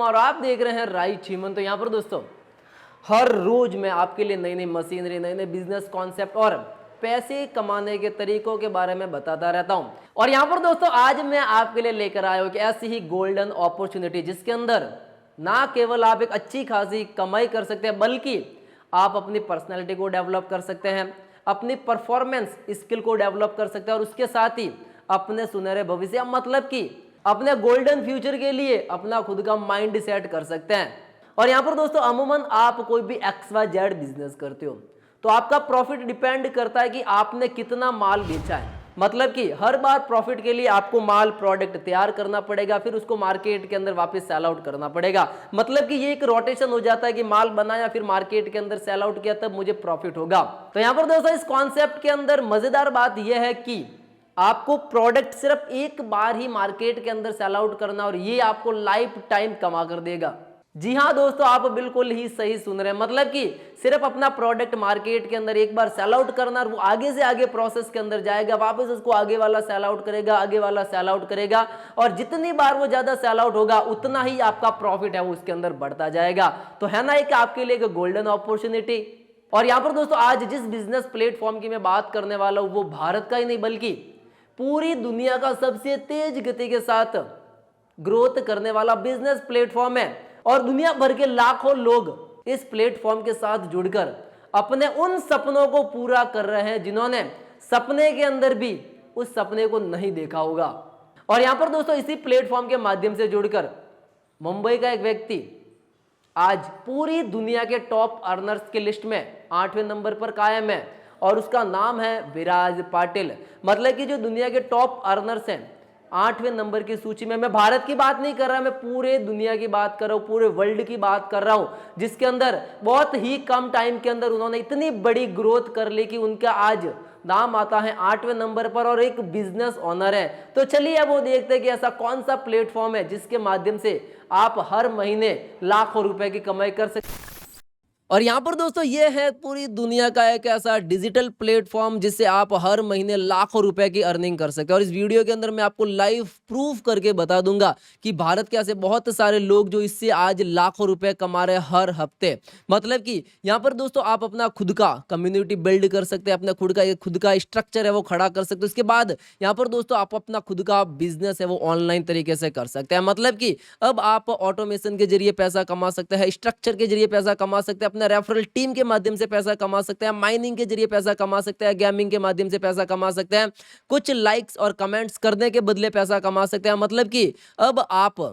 शर्मा और आप देख रहे हैं राइट ह्यूमन। तो यहाँ पर दोस्तों हर रोज मैं आपके लिए नई नई मशीनरी, नए नए बिजनेस कॉन्सेप्ट और पैसे कमाने के तरीकों के बारे में बताता रहता हूँ। और यहाँ पर दोस्तों आज मैं आपके लिए लेकर आया हूँ कि ऐसी ही गोल्डन अपॉर्चुनिटी जिसके अंदर ना केवल आप एक अच्छी खासी कमाई कर सकते हैं बल्कि आप अपनी पर्सनैलिटी को डेवलप कर सकते हैं, अपनी परफॉर्मेंस स्किल को डेवलप कर सकते हैं और उसके साथ ही अपने सुनहरे भविष्य मतलब कि अपने गोल्डन फ्यूचर के लिए अपना खुद का माइंड सेट कर सकते हैं। और यहाँ पर दोस्तों अमूमन आप कोई भी XYZ बिजनेस करते हो तो आपका प्रॉफिट डिपेंड करता है कि आपने कितना माल बेचा है। मतलब कि हर बार प्रॉफिट के लिए आपको माल प्रोडक्ट तैयार करना पड़ेगा, फिर उसको मार्केट के अंदर वापस सेल आउट करना पड़ेगा। मतलब कि ये एक रोटेशन हो जाता है कि माल बनाया फिर मार्केट के अंदर सेल आउट किया तब मुझे प्रॉफिट होगा। तो यहाँ पर दोस्तों इस कॉन्सेप्ट के अंदर मजेदार बात यह है कि आपको प्रोडक्ट सिर्फ एक बार ही मार्केट के अंदर सेल आउट करना और ये आपको लाइफ टाइम कमा कर देगा। जी हाँ दोस्तों, आप बिल्कुल ही सही सुन रहे हैं। मतलब कि सिर्फ अपना प्रोडक्ट मार्केट के अंदर एक बार सेल आउट करना और वो आगे से आगे प्रोसेस के अंदर जाएगा, वापस उसको आगे वाला सेल आउट करेगा, आगे वाला सेल आउट करेगा और जितनी बार वो ज्यादा सेल आउट होगा उतना ही आपका प्रॉफिट है वो उसके अंदर बढ़ता जाएगा। तो है ना एक आपके लिए एक गोल्डन अपॉर्चुनिटी। और यहाँ पर दोस्तों आज जिस बिजनेस प्लेटफॉर्म की मैं बात करने वाला हूँ वो भारत का ही नहीं बल्कि पूरी दुनिया का सबसे तेज गति के साथ ग्रोथ करने वाला बिजनेस प्लेटफॉर्म है और दुनिया भर के लाखों लोग इस प्लेटफॉर्म के साथ जुड़कर अपने उन सपनों को पूरा कर रहे हैं जिन्होंने सपने के अंदर भी उस सपने को नहीं देखा होगा। और यहां पर दोस्तों इसी प्लेटफॉर्म के माध्यम से जुड़कर मुंबई का एक व्यक्ति आज पूरी दुनिया के टॉप अर्नर्स की लिस्ट में 8वें नंबर पर कायम है और उसका नाम है विराज पाटिल। मतलब कि जो दुनिया के टॉप अर्नर्स हैं 8वें नंबर की सूची में, मैं भारत की बात नहीं कर रहा, मैं पूरे दुनिया की बात कर रहा हूं, पूरे वर्ल्ड की बात कर रहा हूं, जिसके अंदर बहुत ही कम टाइम के अंदर उन्होंने इतनी बड़ी ग्रोथ कर ली कि उनका आज नाम आता है 8वें नंबर पर और एक बिजनेस ओनर है। तो चलिए अब वो देखते हैं कि ऐसा कौन सा प्लेटफॉर्म है जिसके माध्यम से आप हर महीने लाखों रुपए की कमाई कर सकते। और यहाँ पर दोस्तों ये है पूरी दुनिया का एक ऐसा डिजिटल प्लेटफॉर्म जिससे आप हर महीने लाखों रुपए की अर्निंग कर सकते हैं। और इस वीडियो के अंदर मैं आपको लाइव प्रूफ करके बता दूंगा कि भारत के ऐसे बहुत सारे लोग जो इससे आज लाखों रुपए कमा रहे हैं हर हफ्ते। मतलब कि यहाँ पर दोस्तों आप अपना खुद का कम्युनिटी बिल्ड कर सकते हैं, अपना खुद का स्ट्रक्चर है वो खड़ा कर सकते हैं। उसके बाद यहाँ पर दोस्तों आप अपना खुद का बिजनेस है वो ऑनलाइन तरीके से कर सकते हैं। मतलब कि अब आप ऑटोमेशन के जरिए पैसा कमा सकते हैं, स्ट्रक्चर के जरिए पैसा कमा सकते हैं, रेफरल टीम के माध्यम से पैसा कमा सकते हैं, माइनिंग के जरिए पैसा कमा सकते हैं, गेमिंग के माध्यम से पैसा कमा सकते हैं, कुछ लाइक्स और कमेंट्स करने के बदले पैसा कमा सकते हैं। मतलब कि अब आप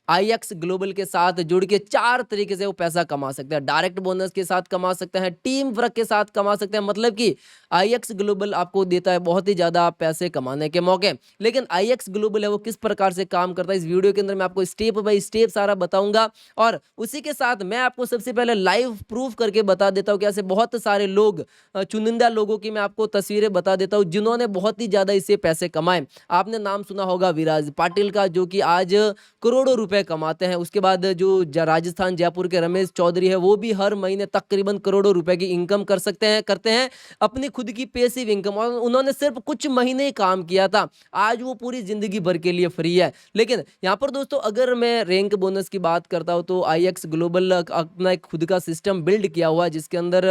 IX ग्लोबल के साथ जुड़ के 4 तरीके से वो पैसा कमा सकते हैं। डायरेक्ट बोनस के साथ कमा सकते हैं, टीम वर्क के साथ कमा सकते हैं। मतलब कि IX ग्लोबल आपको देता है बहुत ही ज्यादा पैसे कमाने के मौके। लेकिन IX ग्लोबल है वो किस प्रकार से काम करता है इस वीडियो के अंदर मैं आपको स्टेप बाय स्टेप सारा बताऊंगा और उसी के साथ मैं आपको सबसे पहले लाइव प्रूफ करके बता देता हूं कि ऐसे बहुत सारे लोग, चुनिंदा लोगों की मैं आपको तस्वीरें बता देता हूं जिन्होंने बहुत ही ज्यादा इससे पैसे कमाए। आपने नाम सुना होगा विराज पाटिल का जो कि आज करोड़ों रुपए कमाते हैं। उसके बाद जो राजस्थान जयपुर के रमेश चौधरी है वो भी हर महीने तकरीबन करोड़ों रुपए की इनकम करते हैं अपनी खुद की पैसिव इनकम। और उन्होंने सिर्फ कुछ महीने ही काम किया था, आज वो पूरी जिंदगी भर के लिए फ्री है। लेकिन यहाँ पर दोस्तों अगर मैं रैंक बोनस की बात करता हूँ तो IX ग्लोबल अपना एक खुद का सिस्टम बिल्ड किया हुआ है जिसके अंदर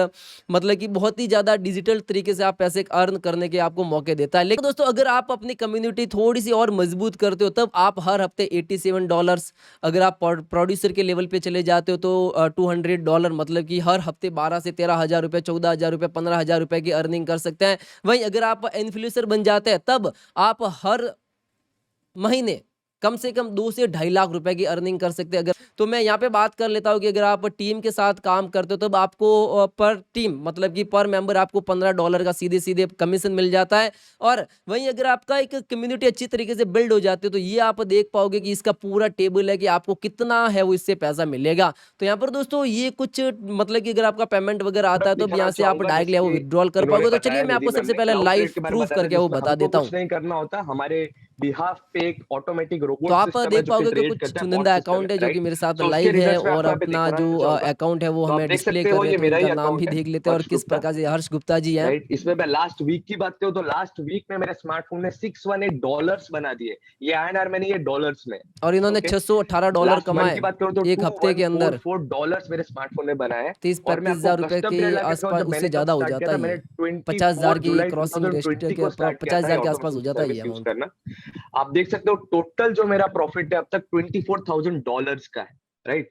मतलब कि बहुत ही ज्यादा डिजिटल तरीके से आप पैसे अर्न करने के आपको मौके देता है। लेकिन दोस्तों अगर आप अपनी कम्युनिटी थोड़ी सी और मजबूत करते हो तब आप हर हफ्ते $87, अगर आप प्रोड्यूसर के लेवल पे चले जाते हो तो $200, मतलब कि हर हफ्ते 12 से 13 हजार रुपए, 14 हजार रुपए, 15 हजार रुपए की अर्निंग कर सकते हैं। वहीं अगर आप इन्फ्लुएंसर बन जाते हैं तब आप हर महीने कम से कम 2 से 2.5 लाख रुपए की अर्निंग कर सकते हैं। अगर तो मैं यहाँ पे बात कर लेता हूँ कि अगर आप टीम के साथ काम करते हो तब आपको पर टीम मतलब कि पर मेंबर आपको $15 का सीधे सीधे कमीशन मिल जाता है। और वहीं अगर आपका एक कम्युनिटी अच्छी तरीके से बिल्ड हो जाती है तो ये आप देख पाओगे कि इसका पूरा टेबल है कि आपको कितना है वो इससे पैसा मिलेगा। तो यहाँ पर दोस्तों ये कुछ मतलब कि अगर आपका पेमेंट वगैरह आता है तो यहाँ से आप डायरेक्टली वो विड्रॉल कर पाओगे। तो चलिए मैं आपको सबसे पहले लाइव प्रूफ करके वो बता देता हूँ। नहीं करना होता, हमारे बिहाफ पे एक ऑटोमेटिक तो रोबोट आप सिस्टम है देख जो कि पाओगे कि ट्रेड कुछ करता है, चुनिंदा बॉट सिस्टम अकाउंट है है, जो कि राइट? मेरे साथ तो उसके लाइव है, रिजल्ट्स मैं और आपको यहाँ पे अपना जो दिखाना चाहूंगा। अकाउंट है वो तो आप हमें देख डिस्प्ले सकते कर हो रहे ये हैं, तो मेरा ही इनका नाम भी अकाउंट है, देख लेते हैं। और हर्ष किस गुप्ता, प्रकार से हर्ष गुप्ता जी हैं। राइट? इसमें मैं लास्ट वीक की बात करूं तो लास्ट वीक में मेरे स्मार्टफोन ने $618 बना दिए। ये INR में नहीं, ये डॉलर्स में। और इन्होंने ओके, $618 लास्ट मंथ कमाए की बात करूं तो एक हफ्ते के अंदर। $2144 मेरे स्मार्टफोन ने बनाए। 30-35 और मैं आपको हजार रुपए कस्टम के पीरियड लगा के दिखाऊं, आसपास, जब उससे मैंने कब ज्यादा हो स्टार्ट किया जाता था, है मैंने ये। 50,000 24 की जुलाई क्रॉसिंग 2020 को स्टार्ट किया था 50,000 के आसपास हो ऑटोमेटिक जाता है सर्विस ये यूज अमाउंट। करना। आप देख सकते हो टोटल जो मेरा प्रॉफिट है अब तक $24,000 का है, राइट?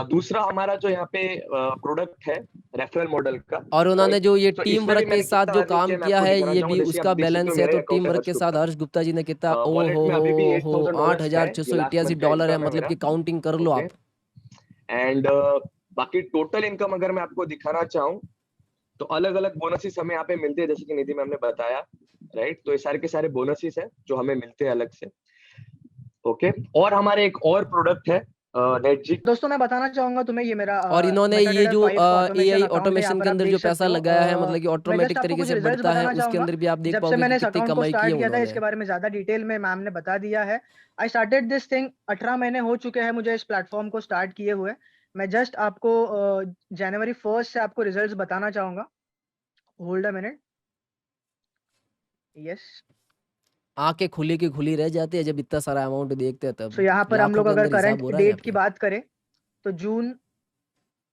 दूसरा हमारा जो यहाँ पे प्रोडक्ट है रेफरल मॉडल का, और उन्होंने राइट? जो ये तो टीम इसमें भी वर्क के मैंने साथ कितना जो अर्निंग काम किया मैं किया आपको है, दिखाना ये चाहूंगा। भी जैसे आप उसका देख सकते हो बैलेंस है। मेरा तो ही टीम अकाउंट है वर्क हर्ष के साथ गुप्ता। हर्ष गुप्ता जी ने कितना, ओ वॉलेट में अभी भी हो $8,000 है, ये लास्ट $8,688 मंथ का डॉलर है, इनकम है मतलब मेरा। कि काउंटिंग कर लो ओके, आप। एंड बाकी टोटल इनकम अगर मैं आपको दिखाना चाहूँ तो अलग अलग बोनसेस हमें यहाँ पे मिलते हैं, जैसे कि निधि मैम ने बताया, राइट? तो ये सारे के सारे बोनसेस हैं जो हमें मिलते हैं अलग से। ओके, और हमारे एक और प्रोडक्ट है नेटजिक। दोस्तों मैं बताना चाहूंगा तुम्हें, ये मेरा और इन्होंने ये मेटाडेटर जो 5 का ऑटोमेशन AI अकाउंट है। यहाँ ऑटोमेशन पर के आप अंदर देख जो सकते पैसा हो। लगाया है, मतलब कि मैं जस्ट ऑटोमेटिक आपको तरीके कुछ से रिजल्ट्स बढ़ता है, बताना उसके चाहूंगा। अंदर भी आप देख जब से पाओगे मैंने कि इस कितनी अकाउंट को कमाई की है स्टार्ट किया था, उन्होंने। इसके बारे में ज्यादा डिटेल में मैम ने बता दिया है। आई स्टार्टेड दिस थिंग, 18 महीने हो चुके हैं मुझे इस प्लेटफॉर्म को स्टार्ट किए हुए। मैं जस्ट आपको जनवरी 1 से आपको रिजल्ट बताना चाहूंगा। Hold a minute. यस, आंखें खुली की खुली रह जाती है जब इतना सारा अमाउंट देखते हैं, सो तब यहाँ पर हम लाखों लोग के अगर अंदर हिसाब करंट हो रहा है यहाँ डेट की पे। बात करें तो जून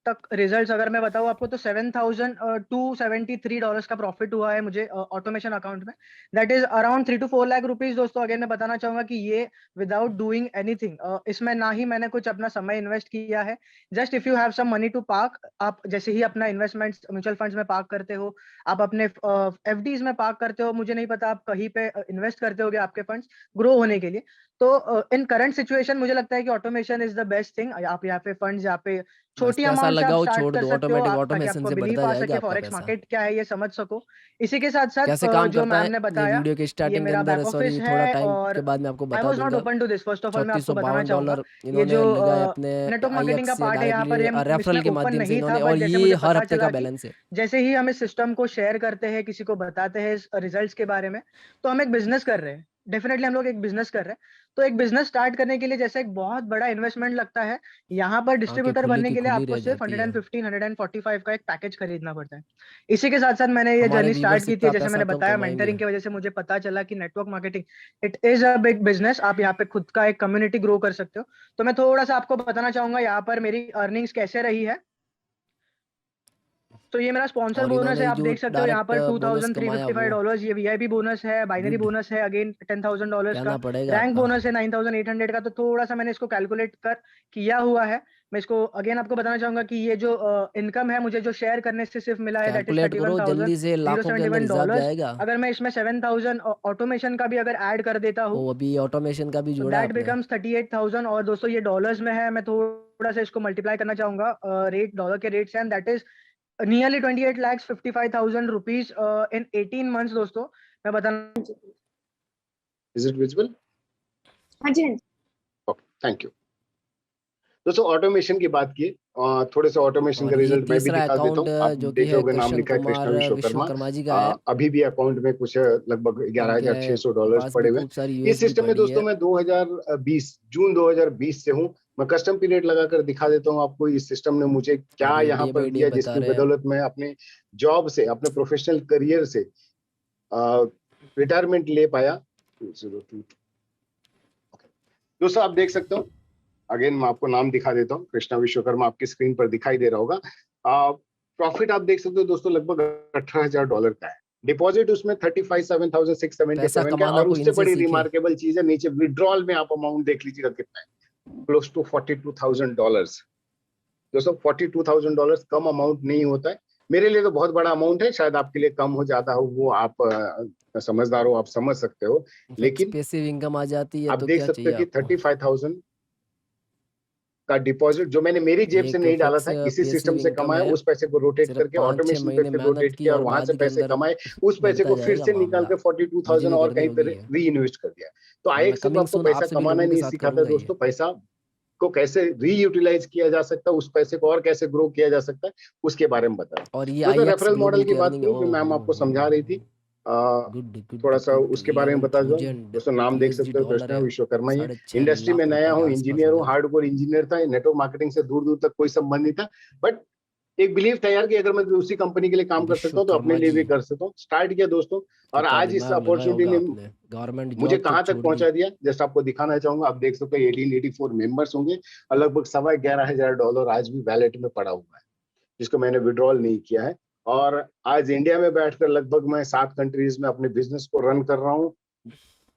तक रिजल्ट्स अगर मैं बताऊं आपको तो $7,273 का प्रॉफिट हुआ है मुझे ऑटोमेशन अकाउंट में। That is around 3 to 4 lakh rupees. दोस्तों अगेन मैं बताना चाहूंगा कि ये विदाउट डूइंग एनीथिंग, इसमें ना ही मैंने कुछ अपना समय इन्वेस्ट किया है। Just if you have some money to park, आप जैसे ही अपना इन्वेस्टमेंट म्यूचुअल फंड्स में पार्क करते हो, आप अपने FDs में पार्क करते हो, मुझे नहीं पता आप कहीं पे इन्वेस्ट करते होगे आपके फंड्स ग्रो होने के लिए। तो इन करंट सिचुएशन मुझे लगता है कि automation is the best thing. आप यहाँ पे फंड्स, यहाँ पे बस छोटी पैसा अमाउंट से आप लगाओ, स्टार्ट छोड़ कर दो, सकते हो, ऑटोमेटिक आप ताकि ऑटोमेशन आपको से बढ़ता बिलीफ आ जाएगा सके, आपका फॉरेक्स पैसा। मार्केट क्या है ये समझ सको। इसी के साथ साथ कैसे काम जो करता मैम है ने ये बताया, वीडियो के ये स्टार्टिंग के मेरा अंदर, बैक सॉरी ऑफिस थोड़ा है। टाइम और के बाद मैं आपको आई बता वॉज नॉट दूंगा। Open to this, first of all मैं आपको बताना चाहूंगा। $352 ये जो इन्होंने लगाए अपने नेटवर्क मार्केटिंग का IX या पार्ट है, यहाँ पर डायरेक्टली रेफरल इसमें के ओपन माध्यम से नहीं था, इन्होंने, बट और जैसे ये मुझे हर पता हफ्ते का चला कि बैलेंस है। जैसे ही हम इस सिस्टम को शेयर करते हैं, किसी को बताते हैं रिजल्ट्स के बारे में, तो हम एक बिजनेस कर रहे हैं। डेफिनेटली हम लोग एक बिजनेस कर रहे हैं। तो एक बिजनेस स्टार्ट करने के लिए जैसे एक बहुत बड़ा इन्वेस्टमेंट लगता है, यहाँ पर आंखें डिस्ट्रीब्यूटर खुली बनने की के लिए खुली आपको रह सिर्फ जाती है। 115 145 का एक पैकेज खरीदना पड़ता है। इसी के साथ साथ मैंने ये हमारे जर्नी स्टार्ट व्यूवर्स की थी, इतना जैसे पैसा मैंने कब बताया, कमाएंगे। मेंटरिंग की वजह से मुझे पता चला कि network marketing it is a big business. आप यहाँ पे खुद का एक कम्युनिटी ग्रो कर सकते हो। तो मैं थोड़ा सा आपको बताना चाहूंगा यहाँ पर मेरी अर्निंग्स कैसे रही है। तो ये मेरा स्पॉन्सर और बोनस इन्होंने है, ये आप जो देख सकते हो यहाँ डायरेक्ट पर बोनस कमाया वो $2,355। ये VIP बोनस है, बाइनरी गुड बोनस है अगेन $10,000 का। कहना पड़ेगा रैंक आपका। बोनस है 9,800 का। तो थोड़ा सा मैंने इसको कैलकुलेट कर किया हुआ है। मैं इसको अगेन आपको बताना चाहूंगा कि ये जो इनकम है मुझे जो शेयर करने से सिर्फ मिला है, that is calculate thirty one करो जल्दी से, लाखों के अंदर थाउजेंड हिसाब डॉलर्स जाएगा। अगर मैं इसमें 7,000 ऑटोमेशन का भी अगर ऐड कर देता हूँ, वो अभी ऑटोमेशन का भी तो जोड़ा दैट आपने। बिकम्स 38,000। और दोस्तों ये डॉलर्स में है, मैं थोड़ा सा इसको मल्टीप्लाई करना चाहूंगा रेट, डॉलर के रेट से, and that is nearly 28,55,000 rupees in 18 months. दोस्तों मैं बताना, इज इट विजिबल? हाँ जी, हाँ जी। Okay, thank you. दोस्तों ऑटोमेशन की बात की, थोड़े से ऑटोमेशन का और ये रिजल्ट मैं भी तीसरा दिखा देता अकाउंट हूँ। आप जो कि देख है रहे होगे नाम कृष्ण लिखा है कृष्णा कुमार विश्वकर्मा। विश्वकर्मा जी का है। अभी भी अकाउंट में कुछ लगभग इनके 11,600 डॉलर्स पास भी पड़े हुए खूब सारी हैं। इस USD सिस्टम में पड़ी दोस्तों है। मैं 2020 जून 2020 से हूँ। मैं कस्टम पीरियड लगाकर दिखा देता हूँ आपको इस सिस्टम ने मुझे क्या और ये यहाँ डे पर बाई डे दिया, बता जिसकी रहे हैं। बदौलत मैं अपने जॉब से, अपने प्रोफेशनल करियर से रिटायरमेंट ले पाया। 202। दोस्तों आप देख सकते हो, अगेन मैं आपको नाम दिखा देता हूँ, कृष्णा विश्वकर्मा आपकी स्क्रीन पर दिखाई दे रहा होगा। प्रॉफिट आप देख सकते हो दोस्तों लगभग $18,000 का है। डिपॉजिट उसमें 35,7,677 पैसा का है। कमाना और को उससे इनसे बड़ी सीखे। रिमार्केबल चीज है, नीचे विड्रॉल में आप अमाउंट देख लीजिएगा कितना है, क्लोज टू $42,000। दोस्तों $42,000 कम अमाउंट नहीं होता है। मेरे लिए तो बहुत बड़ा अमाउंट है, शायद आपके लिए कम हो जाता हो, वो आप समझदार हो, आप समझ सकते हो। लेकिन पैसिव इनकम आ जाती है आप तो देख क्या सकते चाहिए हो कि आपको। 35,000 का डिपॉजिट जो मैंने मेरी जेब से एक नहीं डाला फिक्स था, इसी सिस्टम पैसिव से इनकम कमाया, है। उस पैसे को रोटेट सिर्फ करके 5-6 ऑटोमेशन पे महीने फिर मेहनत रोटेट की किया और और वहां से बाद के पैसे अंदर कमाए, उस पैसे बढ़ता को फिर जाएगा से निकाल मामला। के मुझे 42,000 भी और करनी कहीं पर होगी है। री इन्वेस्ट कर दिया। तो और मैं आईएक्स सिर्फ कमिंग आपको सून पैसा आपसे भी कमाना लोगों के नहीं साथ सिखाता करूंगा ये। दोस्तों, पैसा को कैसे रीयूटिलाइज किया जा सकता है, उस पैसे को और कैसे ग्रो किया जा सकता है, उसके बारे में बताया। और ये दोस्तों IX रेफरल ग्लोबल मॉडल की की बात अर्निंग, करूं, ओ मैम हो आपको हो समझा रही थी गुड गुड थोड़ा सा गुड। उसके बारे में बता दो 11,000 दोस्तों। नाम देख यूएसडी सकते हो, डॉलर कृष्णा है, विश्वकर्मा ही है। 6.5 इंडस्ट्री में लाख नया रुपए के हूँ, आसपास इंजीनियर हो हूँ, गया। हार्डकोर इंजीनियर था, नेटवर्क मार्केटिंग से दूर दूर तक कोई संबंध नहीं था। बट एक बिलीव था यार कि अगर मैं दूसरी कंपनी के लिए काम कर सकता हूँ तो अपने विश्वकर्मा लिए जी भी कर सकता हूँ। स्टार्ट किया दोस्तों, और कितना आज इस दिमाग लगाया अपॉर्चुनिटी होगा ने आपने, गवर्नमेंट मुझे जॉब तक कहाँ तक छोड़ दी। पहुंचा दिया। जस्ट आपको दिखाना चाहूंगा, आप देख सकते हो 1884 मेंबर्स होंगे, और लगभग $11,500 आज भी वैलेट में पड़ा हुआ है, जिसको मैंने विड्रॉल नहीं किया है। और आज इंडिया में बैठकर लगभग मैं 7 कंट्रीज में अपने बिजनेस को रन कर रहा हूँ।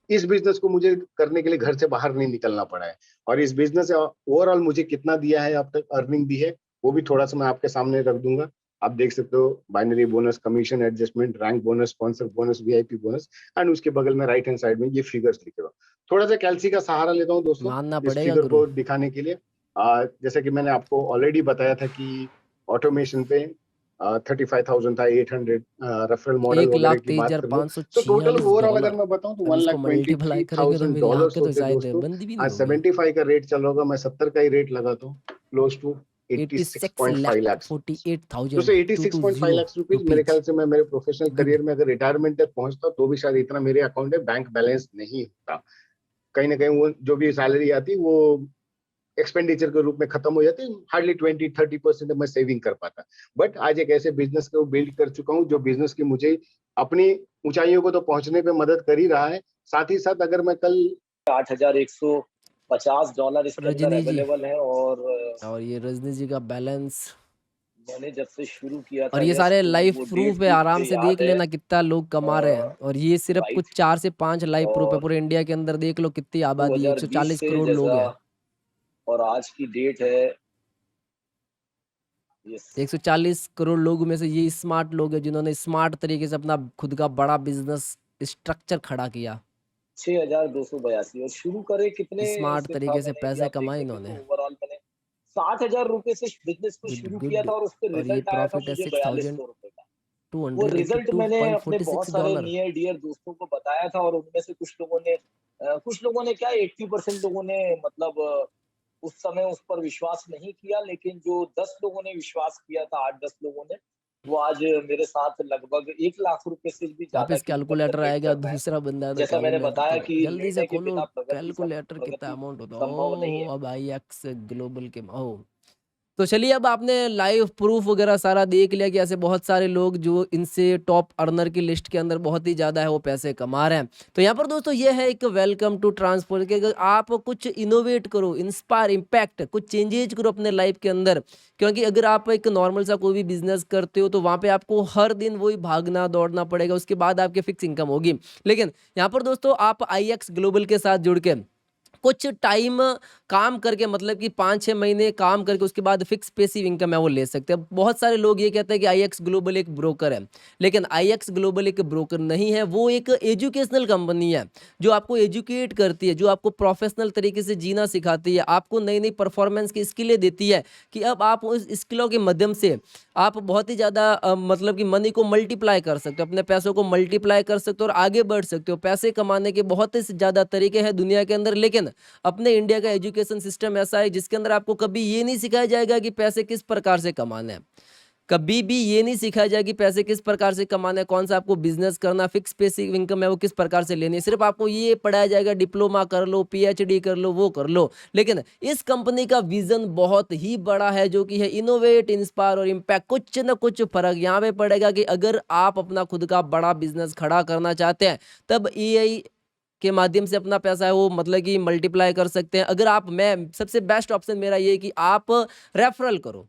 इस बिजनेस को मुझे करने के लिए घर से बाहर नहीं निकलना पड़ा है। और इस बिजनेस से ओवरऑल मुझे कितना दिया है अब तक, अर्निंग दी है, वो भी थोड़ा सा मैं आपके सामने रख दूंगा। आप देख सकते हो binary bonus, commission adjustment, rank bonus, sponsor bonus, VIP bonus, and उसके बगल में राइट हैंड साइड में ये फिगर्स लिखे हुए। थोड़ा सा कैलसी का सहारा लेता हूँ दोस्तों मानना इस पड़ेगा फिगर गुरु। को दिखाने के लिए। जैसे कि मैंने आपको ऑलरेडी बताया था कि ऑटोमेशन पे 35,000 था, 800 रेफरल मॉडल एक वगैरह लाख की तेईस बात हजार कर लो। पाँच सौ तो टोटल छियालीस ओवरऑल अगर डॉलर मैं बताऊं तो अब वन इसको लाख ट्वेंटी मल्टीप्लाई थ्री करेंगे तो थाउजेंड मेरी डॉलर्स आंखें तो होते शायद दोस्तों। बंद भी नहीं आज होगी। 75 का रेट चल रहा होगा, मैं 70 का ही रेट लगाता हूँ, क्लोज टू 86 86.5 लाख लाख। दोस्तों 86.5 48,220 लाख रुपीज मेरे रुपीज। ख्याल से मैं मेरे प्रोफेशनल गुड। करियर में अगर रिटायरमेंट तक पहुंचता तो भी शायद इतना मेरे अकाउंट में बैंक बैलेंस नहीं होता। कहीं ना कहीं वो जो भी सैलरी आती वो एक्सपेंडिचर के रूप में खत्म हो जाती है। हार्डली 20-30% मैं सेविंग कर पाता। बट आज एक ऐसे बिजनेस को बिल्ड कर चुका हूँ जो बिजनेस की मुझे अपनी ऊंचाइयों को तो पहुंचने पे मदद कर ही रहा है। साथ ही साथ अगर मैं कल $8,150 इसके अंदर रजनी जी, अवेलेबल है। और ये रजनी जी का बैलेंस, मैंने जब से शुरू किया और था ये यस, सारे तो लाइव वो प्रूफ डेट है, भी आराम मुझे से याद देख है। लेना कितना लोग कमा रहे हैं। और ये सिर्फ कुछ राइट। 4 से 5 लाइव प्रूफ है, और पूरे इंडिया के अंदर देख लो कितनी आबादी है, 2020 140 से करोड़ लोग जैसा, हैं। और आज की डेट है यस 140 करोड़ लोगों में से ये स्मार्ट लोग हैं जिन्होंने स्मार्ट तरीके से अपना खुद का बड़ा बिजनेस स्ट्रक्चर खड़ा किया। 6,282। और शुरू करे कितने स्मार्ट से था तरीके से मैंने, यदि पैसे आप कमाए देखेंगे इन्होंने। तो ओवरऑल मैंने 60,000 रुपए से बिजनेस को गुड शुरू किया गुड। था, और उसके और ये रिजल्ट आया था प्रॉफिट है मुझे 6,282 ₹4,200 का। वो रिजल्ट मैंने अपने बहुत 82.46 सारे डॉलर। नियर डियर दोस्तों को बताया था, और उनमें से कुछ लोगों ने क्या 80% लोगों ने मतलब उस समय उस पर विश्वास नहीं किया, लेकिन जो 10 लोगों ने विश्वास किया था, 8-10 लोगों ने, वो आज मेरे साथ लगभग 1 लाख रुपए से भी ज्यादा वापस की इनकम कैलकुलेटर जनरेट आएगा, कर रहे हैं। दूसरा बंदा तो जैसा मैंने बताया कैलकुलेटर कि जल्दी से निर्णय के खोलो। बिना कैलकुलेटर कितना प्रगति अमाउंट होता है। संभव नहीं है। ओ अब आई एक्स ग्लोबल के ओ। तो चलिए, अब आपने लाइव प्रूफ वगैरह सारा देख लिया कि ऐसे बहुत सारे लोग जो इनसे टॉप अर्नर की लिस्ट के अंदर बहुत ही ज़्यादा है वो पैसे कमा रहे हैं। तो यहाँ पर दोस्तों ये है एक वेलकम टू ट्रांसपोर्ट कि अगर आप कुछ इनोवेट करो, इंस्पायर, इम्पैक्ट, कुछ चेंजेज करो अपने लाइफ के अंदर। क्योंकि अगर आप एक नॉर्मल सा कोई भी बिजनेस करते हो तो वहाँ पे आपको हर दिन वही भागना दौड़ना पड़ेगा, उसके बाद आपके फिक्स इनकम होगी। लेकिन यहाँ पर दोस्तों आप IX ग्लोबल के साथ जुड़ के कुछ टाइम काम करके, मतलब कि 5-6 महीने काम करके उसके बाद फिक्स पैसिव इनकम है वो ले सकते हैं। बहुत सारे लोग ये कहते हैं कि IX ग्लोबल एक ब्रोकर है, लेकिन IX ग्लोबल एक ब्रोकर नहीं है। वो एक एजुकेशनल कंपनी है जो आपको एजुकेट करती है, जो आपको प्रोफेशनल तरीके से जीना सिखाती है, आपको नई नई परफॉर्मेंस की स्किलें देती है कि अब आप उस स्किलों के माध्यम से आप बहुत ही ज़्यादा मतलब कि मनी को मल्टीप्लाई कर सकते हो, अपने पैसों को मल्टीप्लाई कर सकते हो और आगे बढ़ सकते हो। पैसे कमाने के बहुत ही ज़्यादा तरीके हैं दुनिया के अंदर, लेकिन अपने इंडिया का एजुकेशन सिस्टम ऐसा है जिसके अंदर आपको कभी ये नहीं सिखाया जाएगा कि पैसे किस प्रकार से कमाने हैं। कभी भी ये नहीं सिखाया जाएगा कि पैसे किस प्रकार से कमाना है, कौन सा आपको बिजनेस करना, फिक्स पैसिव इनकम है वो किस प्रकार से लेनी है। सिर्फ आपको ये पढ़ाया जाएगा डिप्लोमा कर लो, PhD कर लो, वो कर लो। लेकिन इस कंपनी का विजन बहुत ही बड़ा है जो कि है इनोवेट, इंस्पायर और इम्पैक्ट। कुछ ना कुछ फर्क यहाँ पे पड़ेगा कि अगर आप अपना खुद का बड़ा बिजनेस खड़ा करना चाहते हैं तब AI के माध्यम से अपना पैसा है वो मतलब कि मल्टीप्लाई कर सकते हैं। अगर आप, मैं सबसे बेस्ट ऑप्शन मेरा ये है कि आप रेफरल करो,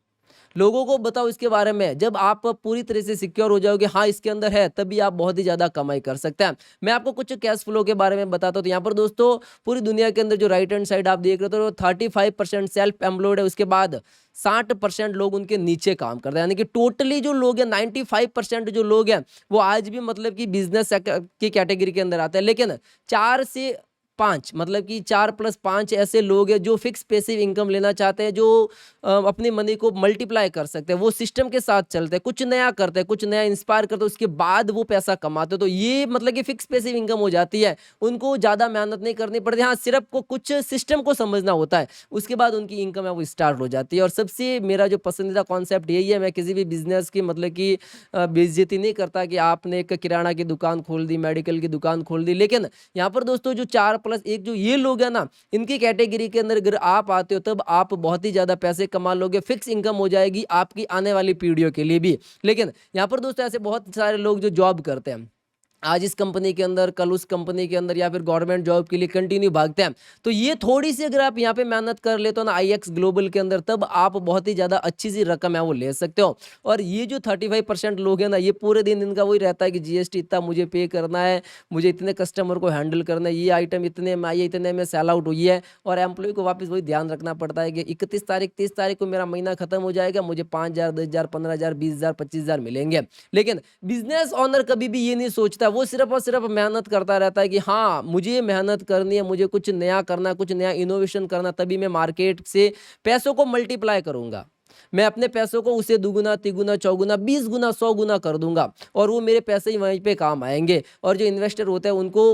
लोगों को बताओ इसके बारे में। जब आप पूरी तरह से सिक्योर हो जाओगे हाँ इसके अंदर है, तभी आप बहुत ही ज़्यादा कमाई कर सकते हैं। मैं आपको कुछ कैश फ्लो के बारे में बताता हूँ। तो यहाँ पर दोस्तों पूरी दुनिया के अंदर जो राइट हैंड साइड आप देख रहे हो तो 35% सेल्फ एम्प्लॉयड है, उसके बाद 60% लोग उनके नीचे काम करते हैं। यानी कि टोटली जो लोग हैं 95% जो लोग हैं वो आज भी मतलब कि बिजनेस की कैटेगरी के अंदर आते हैं। लेकिन 4 से 5 मतलब कि 4+5 ऐसे लोग हैं जो फिक्स पैसिव इनकम लेना चाहते हैं, जो अपनी मनी को मल्टीप्लाई कर सकते हैं, वो सिस्टम के साथ चलते हैं, कुछ नया करते हैं, कुछ नया इंस्पायर करते हैं, उसके बाद वो पैसा कमाते हैं। तो ये मतलब कि फिक्स पैसिव इनकम हो जाती है, उनको ज़्यादा मेहनत नहीं करनी पड़ती। हाँ, सिर्फ को कुछ सिस्टम को समझना होता है, उसके बाद उनकी इनकम है वो स्टार्ट हो जाती है। और सबसे मेरा जो पसंदीदा कॉन्सेप्ट यही है, मैं किसी भी बिजनेस की मतलब कि बेइज्जती नहीं करता कि आपने एक किराना की दुकान खोल दी, मेडिकल की दुकान खोल दी, लेकिन यहाँ पर दोस्तों जो 4+1 जो ये लोग हैं ना, इनकी कैटेगरी के अंदर अगर आप आते हो तब आप बहुत ही ज़्यादा पैसे कमा लोगे, फिक्स इनकम हो जाएगी आपकी आने वाली पीढ़ियों के लिए भी। लेकिन यहाँ पर दोस्तों ऐसे बहुत सारे लोग जो जॉब करते हैं, आज इस कंपनी के अंदर, कल उस कंपनी के अंदर, या फिर गवर्नमेंट जॉब के लिए कंटिन्यू भागते हैं। तो ये थोड़ी सी अगर आप यहाँ पे मेहनत कर लेते हो ना IX ग्लोबल के अंदर, तब आप बहुत ही ज़्यादा अच्छी सी रकम है वो ले सकते हो। और ये जो 35% लोग हैं ना, ये पूरे दिन इनका वही रहता है कि GST इतना मुझे पे करना है, मुझे इतने कस्टमर को हैंडल करना है, ये आइटम इतने में आई है, इतने में सेल आउट हुई है। और एम्प्लॉय को वापस वही ध्यान रखना पड़ता है कि 31 तारीख 30 तारीख को मेरा महीना खत्म हो जाएगा, मुझे 5,000 10,000 15,000 20,000 25,000 मिलेंगे। लेकिन बिजनेस ऑनर कभी भी ये नहीं सोचता, वो सिर्फ और सिर्फ मेहनत करता रहता है कि हाँ मुझे मेहनत करनी है, मुझे कुछ नया करना है, कुछ नया इनोवेशन करना, तभी मैं मार्केट से पैसों को मल्टीप्लाई करूंगा, मैं अपने पैसों को उसे दुगुना तिगुना चौगुना 20 गुना 100 गुना कर दूंगा, और वो मेरे पैसे ही वहीं पे काम आएंगे। और जो इन्वेस्टर होते हैं उनको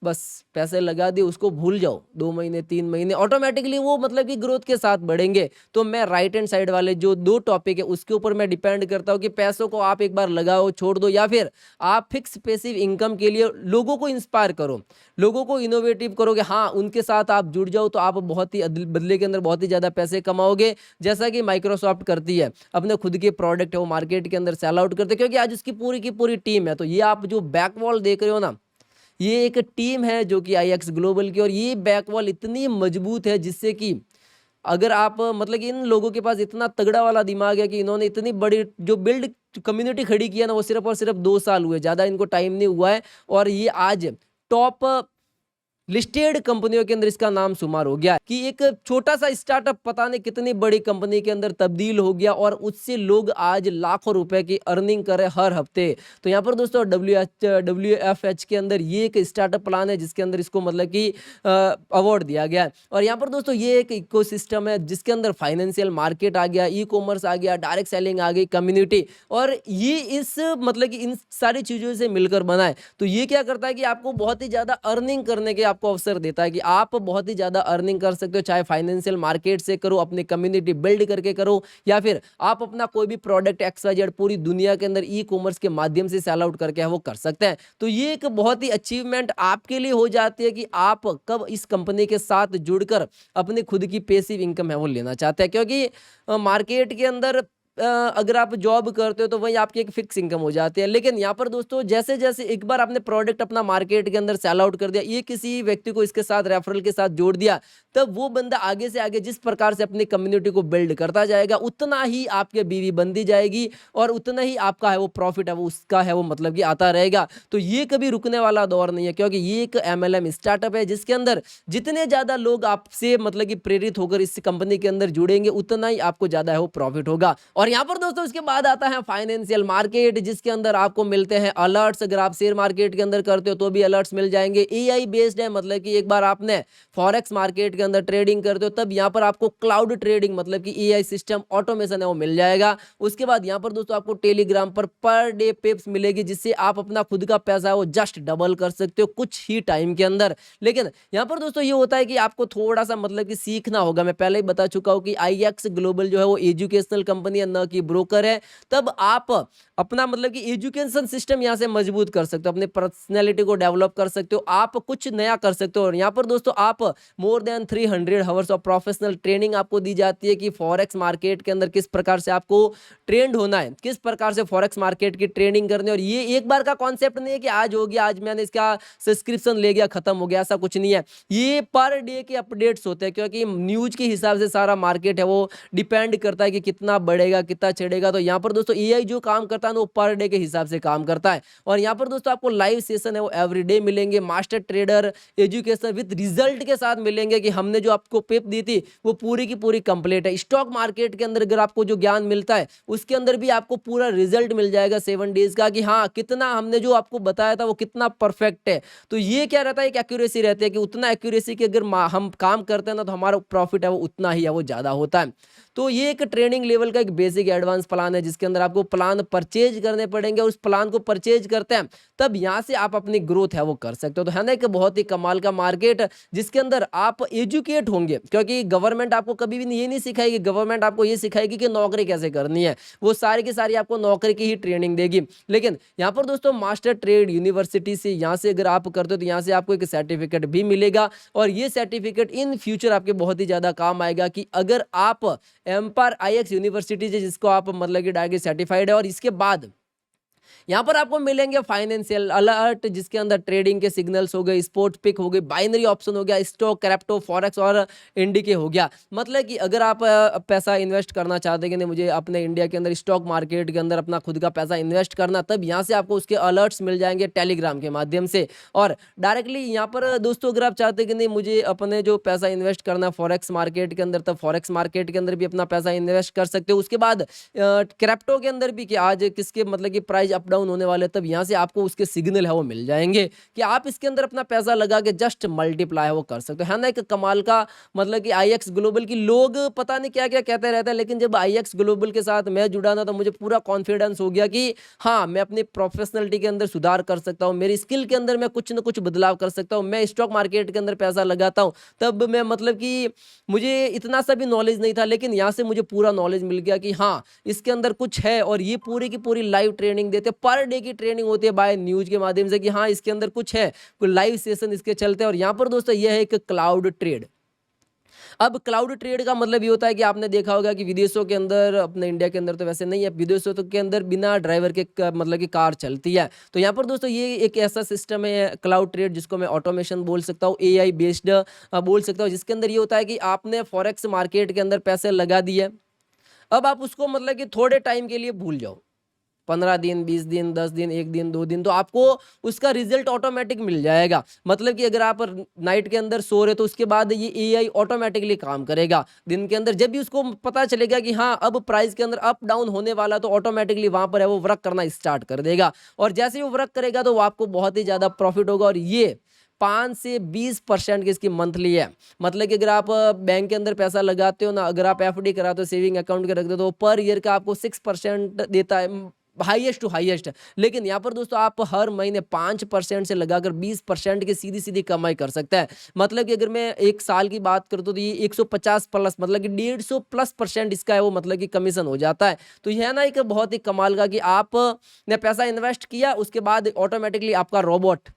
बस पैसे लगा दिए, उसको भूल जाओ, 2 महीने 3 महीने ऑटोमेटिकली वो मतलब कि ग्रोथ के साथ बढ़ेंगे। तो मैं राइट हैंड साइड वाले जो 2 टॉपिक है उसके ऊपर मैं डिपेंड करता हूँ कि पैसों को आप एक बार लगाओ, छोड़ दो, या फिर आप फिक्स पैसिव इनकम के लिए लोगों को इंस्पायर करो, लोगों को इनोवेटिव करो कि हाँ उनके साथ आप जुड़ जाओ, तो आप बहुत ही बदले के अंदर बहुत ही ज़्यादा पैसे कमाओगे। जैसा कि माइक्रोसॉफ्ट करती है, अपने खुद के प्रोडक्ट है वो मार्केट के अंदर सेल आउट करते, क्योंकि आज उसकी पूरी की पूरी टीम है। तो ये आप जो बैकवॉल देख रहे हो ना, ये एक टीम है जो कि IX ग्लोबल की, और ये बैकवॉल इतनी मजबूत है जिससे कि अगर आप मतलब कि इन लोगों के पास इतना तगड़ा वाला दिमाग है कि इन्होंने इतनी बड़ी जो बिल्ड कम्युनिटी खड़ी किया ना, वो सिर्फ और सिर्फ 2 साल हुए, ज़्यादा इनको टाइम नहीं हुआ है। और ये आज टॉप लिस्टेड कंपनियों के अंदर इसका नाम शुमार हो गया कि एक छोटा सा स्टार्टअप पता नहीं कितनी बड़ी कंपनी के अंदर तब्दील हो गया, और उससे लोग आज लाखों रुपए की अर्निंग कर रहे हर हफ्ते। तो यहाँ पर दोस्तों WFH के अंदर ये एक स्टार्टअप प्लान है जिसके अंदर इसको मतलब कि अवार्ड दिया गया है। और यहाँ पर दोस्तों ये एक इकोसिस्टम है जिसके अंदर फाइनेंशियल मार्केट आ गया, ई-कॉमर्स आ गया, डायरेक्ट सेलिंग आ गई, कम्युनिटी, और ये इस मतलब कि इन सारी चीज़ों से मिलकर बना है। तो ये क्या करता है कि आपको बहुत ही ज़्यादा अर्निंग करने के आपको अवसर देता है कि आप बहुत ही ज़्यादा अर्निंग कर सकते हो, चाहे फाइनेंशियल मार्केट से करो, अपनी कम्युनिटी बिल्ड करके करो, या फिर आप अपना कोई भी प्रोडक्ट XYZ पूरी दुनिया के अंदर ई-कॉमर्स के माध्यम से सेल आउट करके वो कर सकते हैं। तो ये एक बहुत ही अचीवमेंट आपके लिए हो जाती है कि आप कब इस कंपनी के साथ जुड़कर अपनी खुद की पैसिव इनकम है वो लेना चाहते हैं। क्योंकि मार्केट के अंदर अगर आप जॉब करते हो तो वही आपकी एक फिक्स इनकम हो जाती है। लेकिन यहाँ पर दोस्तों जैसे जैसे एक बार आपने प्रोडक्ट अपना मार्केट के अंदर सेल आउट कर दिया, ये किसी व्यक्ति को इसके साथ रेफरल के साथ जोड़ दिया, तब वो बंदा आगे से आगे जिस प्रकार से अपनी कम्युनिटी को बिल्ड करता जाएगा, उतना ही आपके बीवी बनती जाएगी, और उतना ही आपका है वो प्रॉफिट है वो उसका है वो मतलब कि आता रहेगा। तो ये कभी रुकने वाला दौर नहीं है, क्योंकि ये एक MLM स्टार्टअप है जिसके अंदर जितने ज़्यादा लोग आपसे मतलब कि प्रेरित होकर इस कंपनी के अंदर जुड़ेंगे, उतना ही आपको ज़्यादा है वो प्रॉफिट होगा। और यहाँ पर दोस्तों इसके बाद आता है फाइनेंशियल मार्केट, जिसके अंदर आपको मिलते हैं अलर्ट्स। अगर आप शेयर मार्केट के अंदर करते हो तो भी अलर्ट्स मिल जाएंगे। AI बेस्ड है, मतलब कि एक बार आपने फॉरेक्स मार्केट के अंदर ट्रेडिंग करते हो तब यहाँ पर आपको क्लाउड ट्रेडिंग मतलब कि AI सिस्टम ऑटोमेशन है वो मिल जाएगा। उसके बाद यहाँ पर दोस्तों आपको टेलीग्राम पर डे पेप्स मिलेगी, जिससे आप अपना खुद का पैसा है वो जस्ट डबल कर सकते हो कुछ ही टाइम के अंदर। लेकिन यहाँ पर दोस्तों ये होता है कि आपको थोड़ा सा मतलब कि सीखना होगा। मैं पहले ही बता चुका हूँ कि IX ग्लोबल जो है वो एजुकेशनल कंपनी है, न कि ब्रोकर है। तब आप अपना मतलब कि एजुकेशन सिस्टम यहाँ से मजबूत कर सकते हो, अपने पर्सनैलिटी को डेवलप कर सकते हो, आप कुछ नया कर सकते हो। और यहाँ पर दोस्तों आप more than 300 hours of professional training आपको दी जाती है कि फॉरेक्स मार्केट के अंदर किस प्रकार से आपको ट्रेंड होना है, किस प्रकार से फॉरेक्स मार्केट की ट्रेनिंग करनी है। और ये एक बार का कॉन्सेप्ट नहीं है कि आज हो गया, आज मैंने इसका सब्सक्रिप्शन ले गया, खत्म हो गया, ऐसा कुछ नहीं है। ये पर डे के अपडेट्स होते हैं, क्योंकि न्यूज के हिसाब से सारा मार्केट है वो डिपेंड करता है कि कितना बढ़ेगा कितना चढ़ेगा। तो यहाँ पर दोस्तों AI जो काम करता होता है ना वो पर डे के हिसाब से काम करता है। और यहाँ पर दोस्तों आपको लाइव सेशन है वो एवरीडे मिलेंगे, master trader education with result के साथ मिलेंगे कि हमने जो आपको पिप दी थी वो पूरी की पूरी कंप्लीट है। स्टॉक मार्केट के अंदर अगर आपको जो ज्ञान मिलता है उसके अंदर भी आपको पूरा रिजल्ट मिल जाएगा 7 डेज का कि हाँ कितना हमने जो आपको बताया था वो कितना परफेक्ट है। तो ये क्या रहता है, एक एक्यूरेसी रहती है कि उतना एक्यूरेसी की अगर हम काम करते हैं ना तो हमारा प्रॉफिट है वो उतना ही है, वो ज़्यादा होता है। तो ये एक ट्रेनिंग लेवल का एक बेसिक एडवांस प्लान है जिसके अंदर आपको प्लान परचेज करने पड़ेंगे और उस प्लान को परचेज करते हैं तब यहाँ से आप अपनी ग्रोथ है वो कर सकते हो। तो है ना एक बहुत ही कमाल का मार्केट जिसके अंदर आप एजुकेट होंगे, क्योंकि गवर्नमेंट आपको कभी भी ये नहीं सिखाएगी, गवर्नमेंट आपको ये सिखाएगी कि नौकरी कैसे करनी है, वो सारी की सारी आपको नौकरी की ही ट्रेनिंग देगी। लेकिन यहाँ पर दोस्तों मास्टर ट्रेड यूनिवर्सिटी से यहाँ से अगर आप करते हो तो यहाँ से आपको एक सर्टिफिकेट भी मिलेगा और ये सर्टिफिकेट इन फ्यूचर आपके बहुत ही ज़्यादा काम आएगा कि अगर आप एम्पायर IX यूनिवर्सिटी जिसको आप मतलब कि डायरेक्टली सर्टिफाइड है और इसके बाद यहाँ पर आपको मिलेंगे फाइनेंशियल अलर्ट जिसके अंदर ट्रेडिंग के सिग्नल्स हो गए, स्पोर्ट पिक हो गई, बाइनरी ऑप्शन हो गया, स्टॉक, क्रिप्टो, फॉरेक्स और इंडिके हो गया। मतलब कि अगर आप पैसा इन्वेस्ट करना चाहते हैं कि नहीं मुझे अपने इंडिया के अंदर स्टॉक मार्केट के अंदर अपना खुद का पैसा इन्वेस्ट करना, तब यहाँ से आपको उसके अलर्ट्स मिल जाएंगे टेलीग्राम के माध्यम से। और डायरेक्टली यहाँ पर दोस्तों अगर आप चाहते हैं कि नहीं मुझे अपने जो पैसा इन्वेस्ट करना फॉरेक्स मार्केट के अंदर, तब फॉरेक्स मार्केट के अंदर भी अपना पैसा इन्वेस्ट कर सकते हो। उसके बाद क्रिप्टो के अंदर भी कि आज किसके मतलब कि प्राइस अप डाउन होने वाले, तब यहाँ से आपको उसके सिग्नल है वो मिल जाएंगे कि आप इसके अंदर अपना पैसा लगा के जस्ट मल्टीप्लाई वो कर सकते हो। है ना एक कमाल का मतलब कि IX ग्लोबल की लोग पता नहीं क्या क्या कहते रहते हैं, लेकिन जब IX ग्लोबल के साथ मैं जुड़ा ना तो मुझे पूरा कॉन्फिडेंस हो गया कि हाँ मैं अपनी प्रोफेशनलिटी के अंदर सुधार कर सकता हूँ, मेरी स्किल के अंदर मैं कुछ ना कुछ बदलाव कर सकता हूँ। मैं स्टॉक मार्केट के अंदर पैसा लगाता हूँ तब मैं मतलब कि मुझे इतना सा भी नॉलेज नहीं था, लेकिन यहाँ से मुझे पूरा नॉलेज मिल गया कि हाँ इसके अंदर कुछ है। और ये पूरी की पूरी लाइव ट्रेनिंग देते, पर डे की ट्रेनिंग होती है बाय न्यूज के माध्यम से कि हाँ इसके अंदर कुछ है, कोई लाइव सेशन इसके चलते हैं। और यहाँ पर दोस्तों ये है एक क्लाउड ट्रेड। अब क्लाउड ट्रेड का मतलब ये होता है कि आपने देखा होगा कि विदेशों के अंदर, अपने इंडिया के अंदर तो वैसे नहीं है, विदेशों के अंदर बिना ड्राइवर के मतलब कि कार चलती है। तो यहाँ पर दोस्तों ये एक ऐसा सिस्टम है क्लाउड ट्रेड जिसको मैं ऑटोमेशन बोल सकता हूँ, AI बेस्ड बोल सकता हूँ, जिसके अंदर ये होता है कि आपने फॉरेक्स मार्केट के अंदर पैसे लगा दिए, अब आप उसको मतलब कि थोड़े टाइम के लिए भूल जाओ, 15 दिन, 20 दिन, 10 दिन, 1 दिन, 2 दिन, तो आपको उसका रिजल्ट ऑटोमेटिक मिल जाएगा। मतलब कि अगर आप नाइट के अंदर सो रहे तो उसके बाद ये AI ऑटोमेटिकली काम करेगा दिन के अंदर। जब भी उसको पता चलेगा कि हाँ अब प्राइस के अंदर अप डाउन होने वाला, तो ऑटोमेटिकली वहां पर है वो वर्क करना स्टार्ट कर देगा। और जैसे ही वो वर्क करेगा तो वो आपको बहुत ही ज़्यादा प्रॉफिट होगा। और ये 5 से 20% की इसकी मंथली है। मतलब कि अगर आप बैंक के अंदर पैसा लगाते हो ना, अगर आप FD कराते हो, सेविंग अकाउंट के रख दो, तो पर ईयर का आपको 6% देता है, हाईएस्ट टू हाईएस्ट। लेकिन यहाँ पर दोस्तों आप हर महीने 5% से लगाकर 20% की सीधी सीधी कमाई कर सकता है। मतलब कि अगर मैं एक साल की बात करता हूँ तो ये 150 प्लस मतलब कि 150+ % इसका है वो मतलब कि कमीशन हो जाता है। तो यह है ना एक बहुत ही कमाल का कि आपने पैसा इन्वेस्ट किया, उसके बाद ऑटोमेटिकली आपका रोबोट,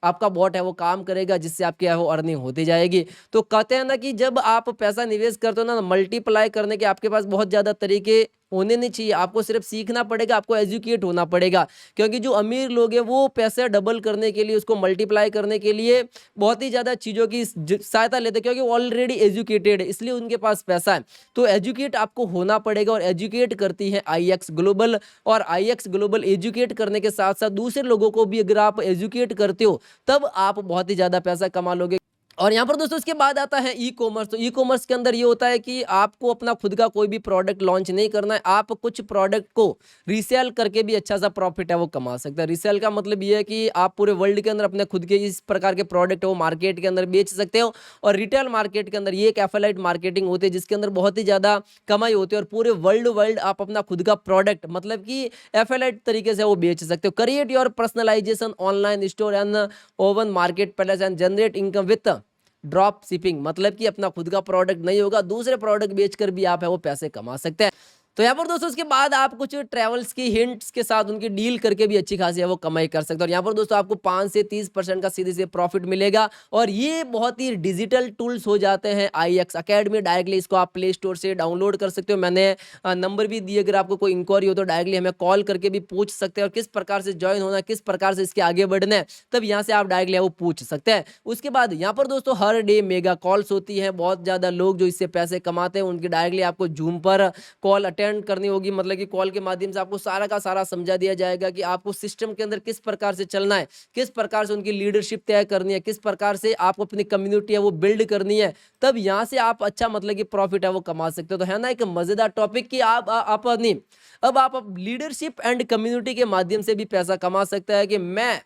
आपका बॉट है वो काम करेगा, जिससे आपकी है वो अर्निंग होती जाएगी। तो कहते हैं ना कि जब आप पैसा निवेश करते हो ना, मल्टीप्लाई करने के आपके पास बहुत ज़्यादा तरीके होने नहीं चाहिए, आपको सिर्फ सीखना पड़ेगा, आपको एजुकेट होना पड़ेगा। क्योंकि जो अमीर लोग हैं वो पैसे डबल करने के लिए, उसको मल्टीप्लाई करने के लिए बहुत ही ज़्यादा चीज़ों की सहायता लेते हैं, क्योंकि वो ऑलरेडी एजुकेटेड है, इसलिए उनके पास पैसा है। तो एजुकेट आपको होना पड़ेगा, और एजुकेट करती है IX ग्लोबल। और IX ग्लोबल एजुकेट करने के साथ साथ दूसरे लोगों को भी अगर आप एजुकेट करते हो तब आप बहुत ही ज़्यादा पैसा कमा लोगे। और यहाँ पर दोस्तों इसके बाद आता है ई कॉमर्स। तो ई कॉमर्स के अंदर ये होता है कि आपको अपना खुद का कोई भी प्रोडक्ट लॉन्च नहीं करना है, आप कुछ प्रोडक्ट को रीसेल करके भी अच्छा सा प्रॉफिट है वो कमा सकते हैं। रीसेल का मतलब ये है कि आप पूरे वर्ल्ड के अंदर अपने खुद के इस प्रकार के प्रोडक्ट वो मार्केट के अंदर बेच सकते हो। और रिटेल मार्केट के अंदर ये एक एफिलिएट मार्केटिंग होती है जिसके अंदर बहुत ही ज़्यादा कमाई होती है, और पूरे वर्ल्ड आप अपना खुद का प्रोडक्ट मतलब कि एफिलिएट तरीके से वो बेच सकते हो। Create your personalisation online store and own market place and generate income with drop shipping. मतलब कि अपना खुद का प्रोडक्ट नहीं होगा, दूसरे प्रोडक्ट बेचकर भी आप है वो पैसे कमा सकते हैं। तो यहाँ पर दोस्तों उसके बाद आप कुछ ट्रैवल्स की हिंट्स के साथ उनकी डील करके भी अच्छी खासी है वो कमाई कर सकते हैं। और यहाँ पर दोस्तों आपको 5 से 30% का सीधे से प्रॉफिट मिलेगा। और ये बहुत ही डिजिटल टूल्स हो जाते हैं IX अकेडमी। डायरेक्टली इसको आप प्ले स्टोर से डाउनलोड कर सकते हो। मैंने नंबर भी दिए, अगर आपको कोई इंक्वायरी हो तो डायरेक्टली हमें कॉल करके भी पूछ सकते हैं, और किस प्रकार से ज्वाइन होना है, किस प्रकार से इसके आगे बढ़ना है, तब यहाँ से आप डायरेक्टली वो पूछ सकते हैं। उसके बाद यहाँ पर दोस्तों हर डे मेगा कॉल्स होती है, बहुत ज़्यादा लोग जो इससे पैसे कमाते हैं उनकी डायरेक्टली आपको जूम पर कॉल अटेंड अटेंड करनी होगी, मतलब कि कॉल के माध्यम से आपको सारा का सारा समझा दिया जाएगा कि आपको सिस्टम के अंदर किस प्रकार से चलना है, किस प्रकार से उनकी लीडरशिप तय करनी है, किस प्रकार से आपको अपनी कम्युनिटी है वो बिल्ड करनी है, तब यहाँ से आप अच्छा मतलब कि प्रॉफिट है वो कमा सकते हो। तो है ना एक मजेदार टॉपिक कि आप अपनी अब आप लीडरशिप एंड कम्युनिटी के माध्यम से भी पैसा कमा सकता है कि मैं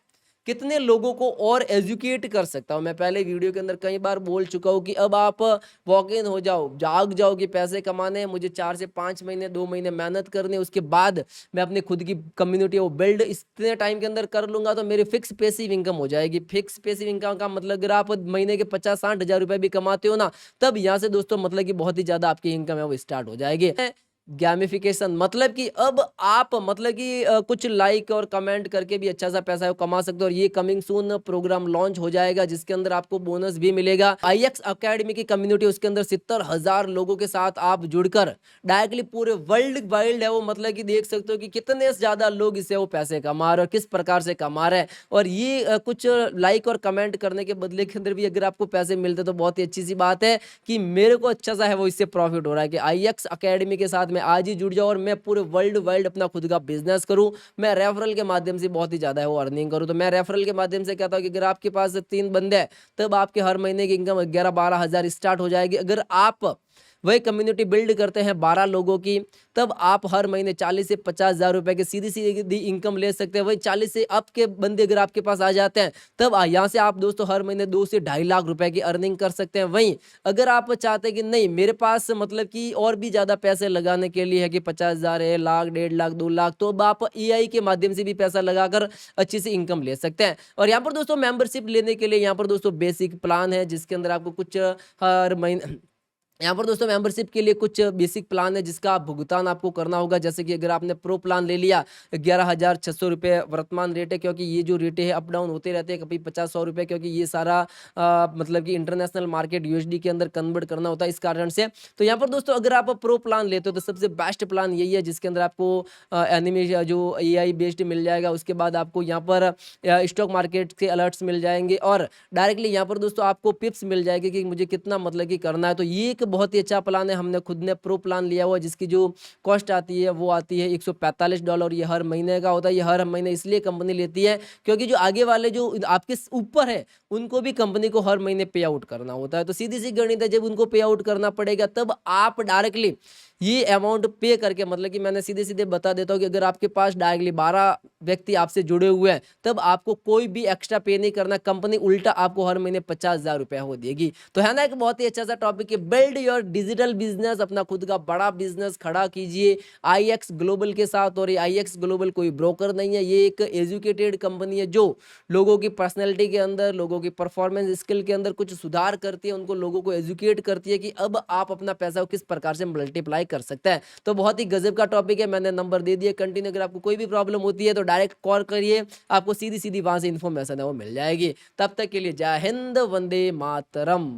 कितने लोगों को और एजुकेट कर सकता हूं। मैं पहले वीडियो के अंदर कई बार बोल चुका हूं कि अब आप वॉक इन हो जाओ, जाग जाओ कि पैसे कमाने हैं, मुझे 4 से 5 महीने 2 महीने मेहनत करनी है, उसके बाद मैं अपनी खुद की कम्युनिटी वो बिल्ड इतने टाइम के अंदर कर लूंगा तो मेरी फिक्स पैसिव इनकम हो जाएगी। फिक्स पैसिव इनकम का मतलब अगर आप महीने के 50-60 हज़ार रुपए भी कमाते हो ना, तब यहाँ से दोस्तों मतलब कि बहुत ही ज्यादा आपकी इनकम है वो स्टार्ट हो जाएगी। गैमिफिकेशन मतलब कि अब आप मतलब कि कुछ लाइक और कमेंट करके भी अच्छा सा पैसा है वो कमा सकते हो। और ये कमिंग सून प्रोग्राम लॉन्च हो जाएगा जिसके अंदर आपको बोनस भी मिलेगा। IX अकेडमी की कम्युनिटी उसके अंदर 70,000 लोगों के साथ आप जुड़कर डायरेक्टली पूरे वर्ल्ड वाइड है वो मतलब कि देख सकते हो कि कितने ज्यादा लोग इससे वो पैसे कमा रहे हैं, किस प्रकार से कमा रहे हैं। और ये कुछ लाइक और कमेंट करने के बदले के अंदर भी अगर आपको पैसे मिलते तो बहुत ही अच्छी सी बात है कि मेरे को अच्छा सा है वो इससे प्रॉफिट हो रहा है कि IX अकेडमी के साथ मैं आज ही जुड़ जाऊं और मैं पूरे वर्ल्ड वाइड अपना खुद का बिजनेस करूं, मैं रेफरल के माध्यम से बहुत ही ज्यादा है वो अर्निंग करूं। तो मैं रेफरल के माध्यम से कहता हूं कि अगर आपके पास 3 बंदे हैं तब आपके हर महीने की इनकम 11-12 हज़ार स्टार्ट हो जाएगी। अगर आप वही कम्युनिटी बिल्ड करते हैं 12 लोगों की, तब आप हर महीने 40 से 50 हज़ार रुपए की सीधी सीधी इनकम ले सकते हैं। वही 40 से अप के बंदे अगर आपके पास आ जाते हैं तब यहाँ से आप दोस्तों हर महीने 2 से 2.5 लाख रुपए की अर्निंग कर सकते हैं। वहीं अगर आप चाहते हैं कि नहीं मेरे पास मतलब कि और भी ज्यादा पैसे लगाने के लिए है कि 50 हज़ार है, लाख, 1.5 लाख, 2 लाख, तो अब आप EI के माध्यम से भी पैसा लगाकर अच्छी सी इनकम ले सकते हैं। और यहाँ पर दोस्तों मेंबरशिप लेने के लिए यहाँ पर दोस्तों बेसिक प्लान है जिसके अंदर आपको कुछ हर महीने यहाँ पर दोस्तों मेंबरशिप के लिए कुछ बेसिक प्लान है जिसका भुगतान आपको करना होगा। जैसे कि अगर आपने प्रो प्लान ले लिया 11,600 रुपये वर्तमान रेट है, क्योंकि ये जो रेट है अप डाउन होते रहते हैं, कभी 50-100 रुपये, क्योंकि ये सारा मतलब कि इंटरनेशनल मार्केट USD के अंदर कन्वर्ट करना होता है इस कारण से। तो यहाँ पर दोस्तों अगर आप प्रो प्लान लेते हो तो सबसे बेस्ट प्लान यही है जिसके अंदर आपको एनिमे जो AI बेस्ड मिल जाएगा। उसके बाद आपको यहाँ पर स्टॉक मार्केट के अलर्ट्स मिल जाएंगे और डायरेक्टली यहाँ पर दोस्तों आपको पिप्स मिल जाएगी कि मुझे कितना मतलब कि करना है। तो ये एक बहुत ही अच्छा प्लान है। हमने खुद ने प्रो प्लान लिया हुआ जिसकी जो कॉस्ट आती है वो आती है $145। ये हर महीने का होता है। ये हर महीने इसलिए कंपनी लेती है क्योंकि जो आगे वाले जो आपके ऊपर है उनको भी कंपनी को हर महीने पे आउट करना होता है। तो सीधी सी गणित है, जब उनको पे आउट करना पड़ेगा तब आप डायरेक्टली ये अमाउंट पे करके, मतलब कि मैंने सीधे सीधे बता देता हूँ कि अगर आपके पास डायरेक्टली 12 व्यक्ति आपसे जुड़े हुए हैं तब आपको कोई भी एक्स्ट्रा पे नहीं करना, कंपनी उल्टा आपको हर महीने 50,000 रुपए हो देगी। तो है ना एक बहुत ही अच्छा सा टॉपिक है, बिल्ड योर डिजिटल बिजनेस, अपना खुद का बड़ा बिजनेस खड़ा कीजिए IX ग्लोबल के साथ। और ये IX ग्लोबल कोई ब्रोकर नहीं है, ये एक एजुकेटेड कंपनी है जो लोगों की पर्सनैलिटी के अंदर, लोगों की परफॉर्मेंस स्किल के अंदर कुछ सुधार करती है, उनको लोगों को एजुकेट करती है कि अब आप अपना पैसा किस प्रकार से मल्टीप्लाई कर सकता है। तो बहुत ही गजब का टॉपिक है, मैंने नंबर दे दिया कंटिन्यू। अगर आपको कोई भी प्रॉब्लम होती है तो डायरेक्ट कॉल करिए, आपको सीधी सीधी वहां से इन्फॉर्मेशन है वो मिल जाएगी। तब तक के लिए जय हिंद, वंदे मातरम।